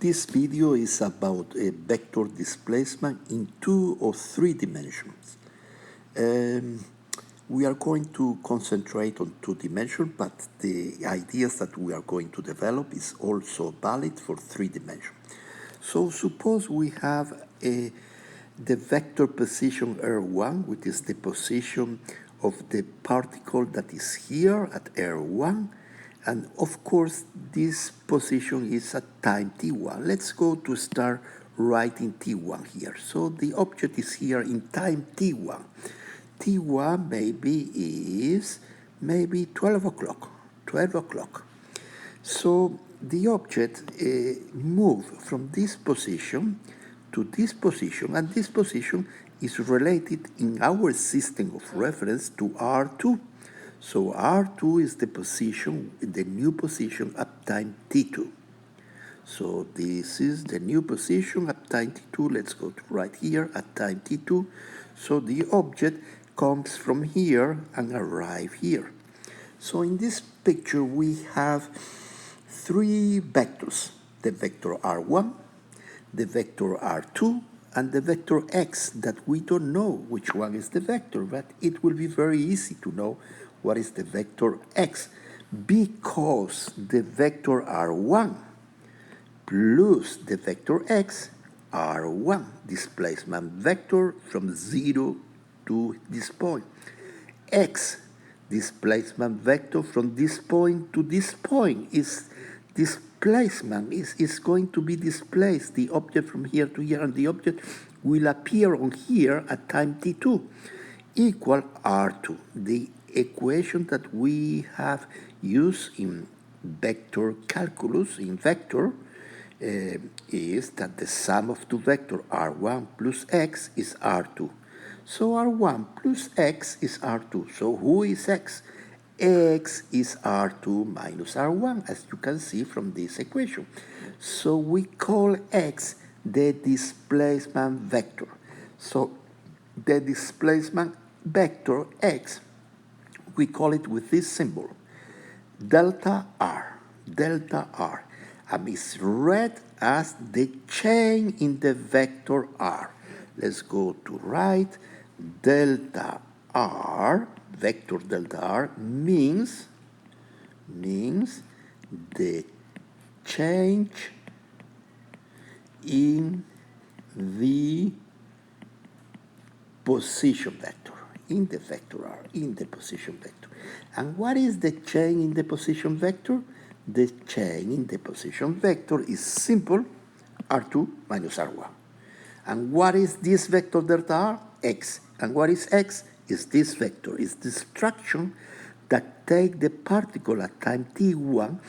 this video is about a vector displacement in 2 or 3 dimensions. We are going to concentrate on 2 dimensions, but the ideas that we are going to develop is also valid for 3 dimensions. So suppose we have the vector position R1, which is the position of the particle that is here at R1, and of course this position is at time t1. Let's go to start writing t1 here. So the object is here in time t1. t1 is 12 o'clock. So the object moves from this position to this position, and this position is related in our system of reference to R2. So R2 is the position, the new position at time t2. So this is the new position at time t2. Let's go to right here at time t2. So the object comes from here and arrives here. So in this picture we have 3 vectors: the vector R1, the vector R2, and the vector x that we don't know which one is the vector, but it will be very easy to know what is the vector x, because the vector R1 plus the vector x are 1 displacement vector from 0 to this point. X displacement vector from this point to this point is displacement, is going to be displaced, the object from here to here, and the object will appear on here at time t2 equal R2. The equation that we have used in vector calculus, in vector, is that the sum of 2 vectors R1 plus x is R2. So R1 plus x is R2. So who is x? X is R2 minus R1, as you can see from this equation. So we call x the displacement vector. So the displacement vector x, we call it with this symbol, delta R, and it's read as the change in the vector R. Let's go to right. Delta R, vector delta R, means the change in the position vector, in the vector R, in the position vector. And what is the change in the position vector? The change in the position vector is simple, R2 minus R1. And what is this vector delta R? X. And what is x? Is this vector, is this fraction that take the particle at time t1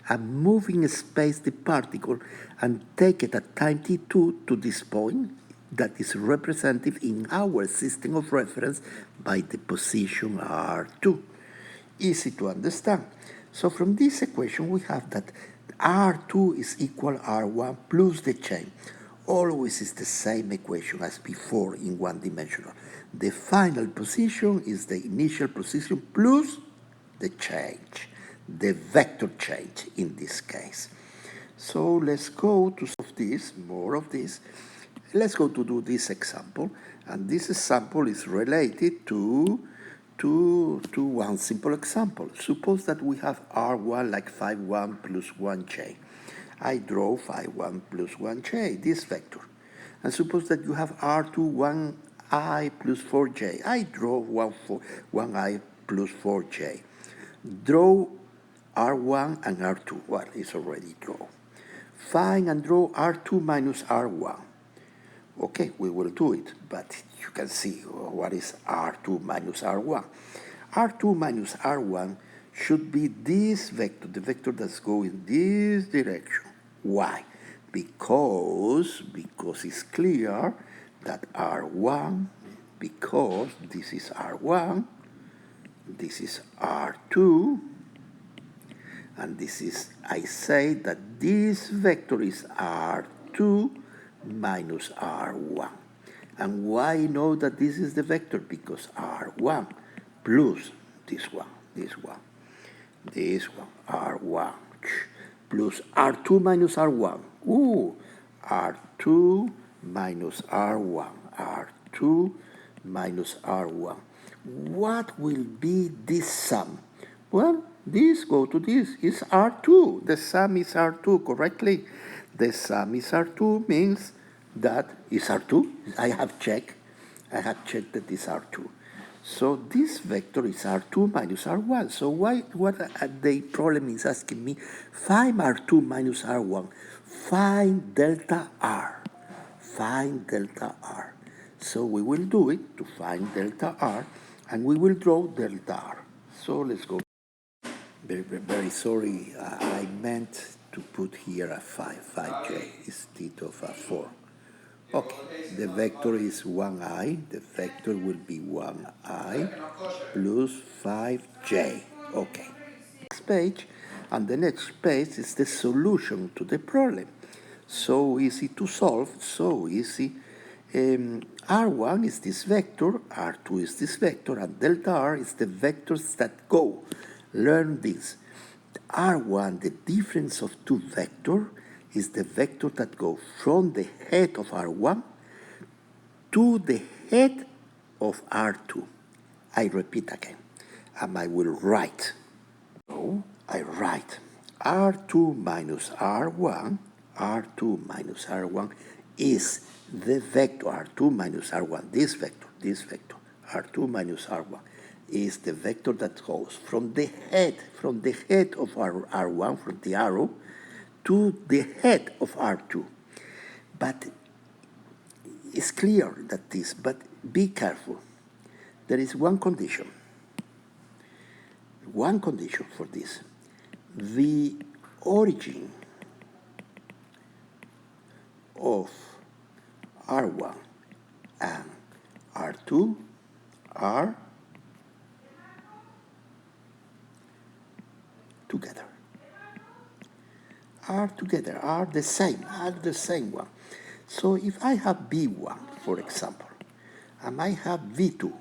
and move in space the particle and take it at time t2 to this point that is represented in our system of reference by the position R2. Easy to understand. So from this equation we have that R2 is equal R1 plus the change. Always is the same equation as before in 1-dimensional. The final position is the initial position plus the change, the vector change in this case. So let's go to solve this, more of this. Let's go to do this example, and this example is related to one simple example. Suppose that we have R1 like 5,1 plus 1j. I draw 5,1 plus 1j, this vector. And suppose that you have R2 1i plus 4j. I draw 1i plus 4j. Draw R1 and R2. Well, it's already drawn. Find and draw R2 minus R1. Okay, we will do it, but you can see what is R2 minus R1. R2 minus R1 should be this vector, the vector that's going in this direction. Why? Because it's clear that R1, because this is R1, this is R2, and this is, I say that this vector is R2 minus R1. And why I know that this is the vector? Because R1 plus this one, R1 plus R2 minus R1. R2 minus R1, R2 minus R1. What will be this sum? Well, this go to this is R2. The sum is R2, correctly? The sum is R2 means that is R2. I have checked that is R2. So this vector is R2 minus R1. So what the problem is asking me? Find R2 minus R1. Find delta R. Find delta R. So we will do it to find delta R, and we will draw delta R. So let's go. Very sorry, I meant to put here a 5j instead of a 4. Okay, the vector is 1i, the vector will be 1i plus 5j. Okay. Next page, and the next page is the solution to the problem. So easy to solve, so easy. R1 is this vector, R2 is this vector, and delta R is the vectors that go. Learn this. R1, the difference of two vectors, is the vector that goes from the head of R1 to the head of R2. I repeat again, and I will write. So I write R2 minus R1, R2 minus R1 is the vector R2 minus R1, this vector, R2 minus R1 is the vector that goes from the head of R1, from the arrow, to the head of R2. But it's clear that this, but be careful. There is one condition for this. The origin of R1 and R2 are together. Are the same one. So if I have V1, for example, and I have V2,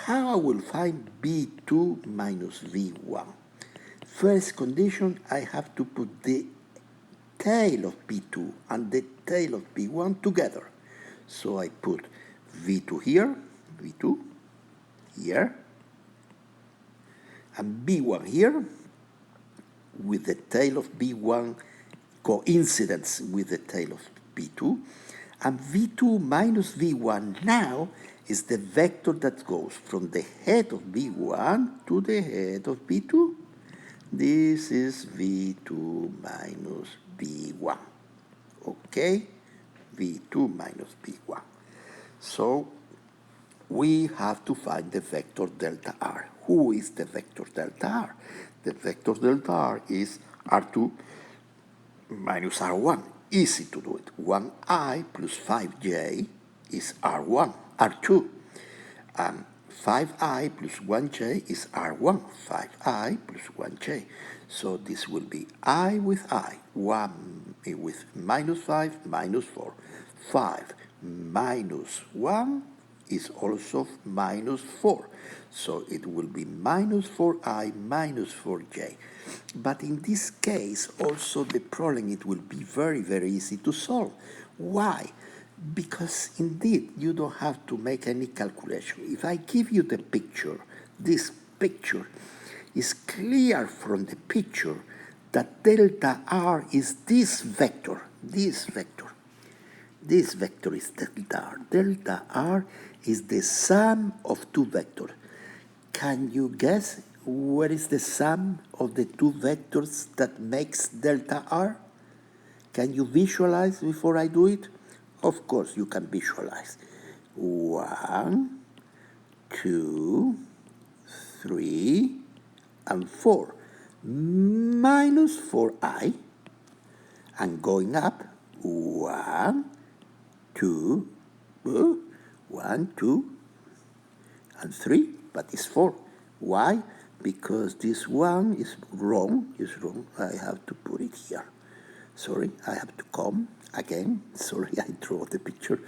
how I will find V2 minus V1? First condition, I have to put the tail of V2 and the tail of V1 together. So I put V2 here, and V1 here, with the tail of V1 coincidence with the tail of V2, and V2 minus V1 now is the vector that goes from the head of V1 to the head of V2. This is V2 minus V1. Okay? V2 minus V1. So we have to find the vector delta R. Who is the vector delta R? The vector delta R is R2 minus R1. Easy to do it. 1i plus 5j is R2. And 5i plus 1j is R1. 5i plus 1j. So this will be I with I. 1 with minus 5, minus 4. 5 minus 1 is also minus 4. So it will be minus 4i minus 4j. But in this case, also the problem, it will be very, very easy to solve. Why? Because indeed, you don't have to make any calculation. If I give you the picture, this picture, is clear from the picture that delta R is this vector. This vector is delta R. Delta R is the sum of two vectors. Can you guess what is the sum of the two vectors that makes delta R? Can you visualize before I do it? Of course you can visualize. 1, 2, 3, and 4. Minus 4i, and going up, 1, 2, 1, 2, and 3, but it's 4. Why? Because this one is wrong. I have to put it here. Sorry, I have to come again. Sorry, I draw the picture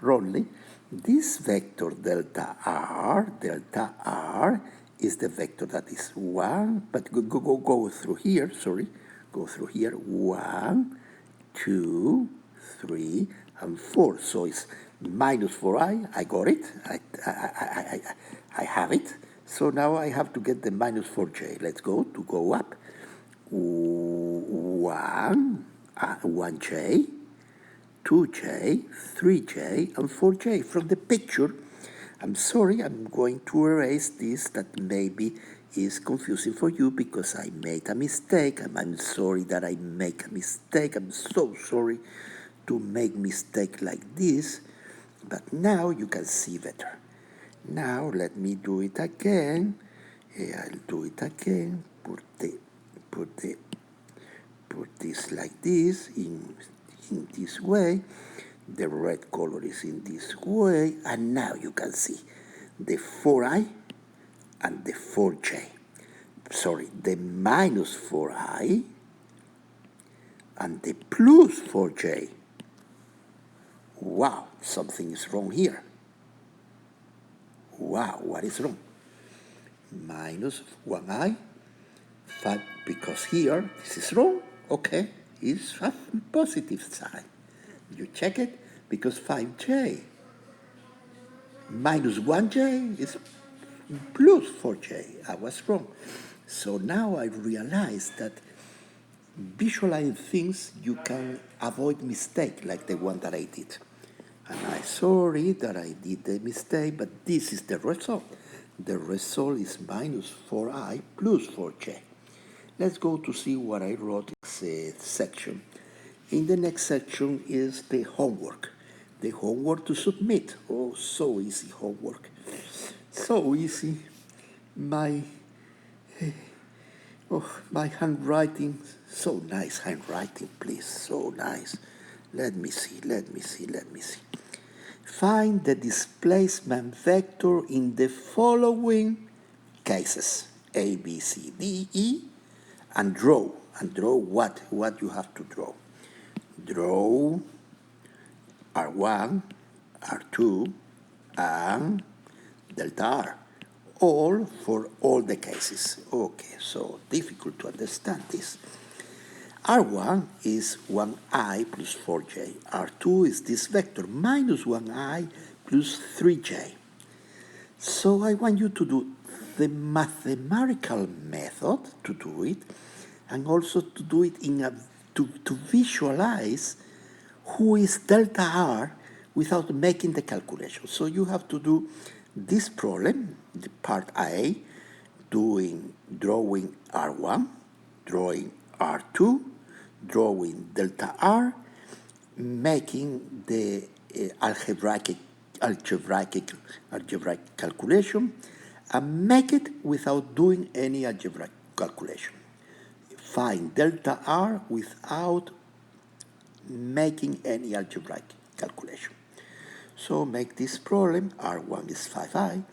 wrongly. This vector delta R is the vector that is 1, but go through here, sorry. go through here, 1, 2, 3, and 4. So it's minus 4i. I got it. I have it. So now I have to get the minus 4j. Let's go up. 1j, 2j, 3j, and 4j. From the picture, I'm sorry, I'm going to erase this. That maybe is confusing for you because I made a mistake. I'm sorry that I make a mistake. I'm so sorry to make mistake like this. But now you can see better. Now let me do it again. I'll do it again. Put this like this in this way. The red color is in this way, and now you can see the 4i and the 4j. Sorry, the minus 4i and the plus 4j. Wow, something is wrong here. Wow, what is wrong? Minus 1i, 5, because here, this is wrong. Okay, it's a positive sign. You check it, because 5j minus 1j is plus 4j. I was wrong. So now I realize that visualizing things, you can avoid mistake like the one that I did. And I'm sorry that I did the mistake, but this is the result. The result is minus 4i plus 4j. Let's go to see what I wrote in this section. In the next section is the homework. The homework to submit. Oh, so easy homework. So easy. My handwriting, so nice handwriting, please, so nice. Let me see. Find the displacement vector in the following cases, A, B, C, D, E, and draw. And draw what? What you have to draw. Draw R1, R2, and delta R. All for all the cases. Okay, so difficult to understand this. R1 is 1i plus 4j. R2 is this vector minus 1i plus 3j. So I want you to do the mathematical method to do it, and also to do it to visualize who is delta R without making the calculation. So you have to do this problem, the part A, drawing R1, drawing R2, drawing delta R, making the algebraic calculation, and make it without doing any algebraic calculation. Find delta R without making any algebraic calculation. So make this problem. R1 is 5i,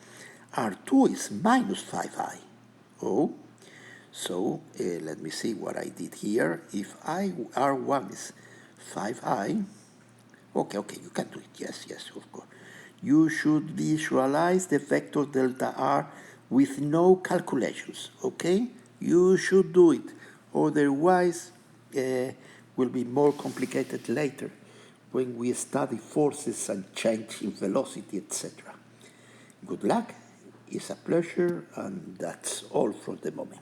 R2 is minus 5i. Oh, so let me see what I did here. If R1 is 5i, okay, you can do it. Yes, of course. You should visualize the vector delta R with no calculations, okay? You should do it. Otherwise, will be more complicated later when we study forces and change in velocity, etc. Good luck. It's a pleasure, and that's all for the moment.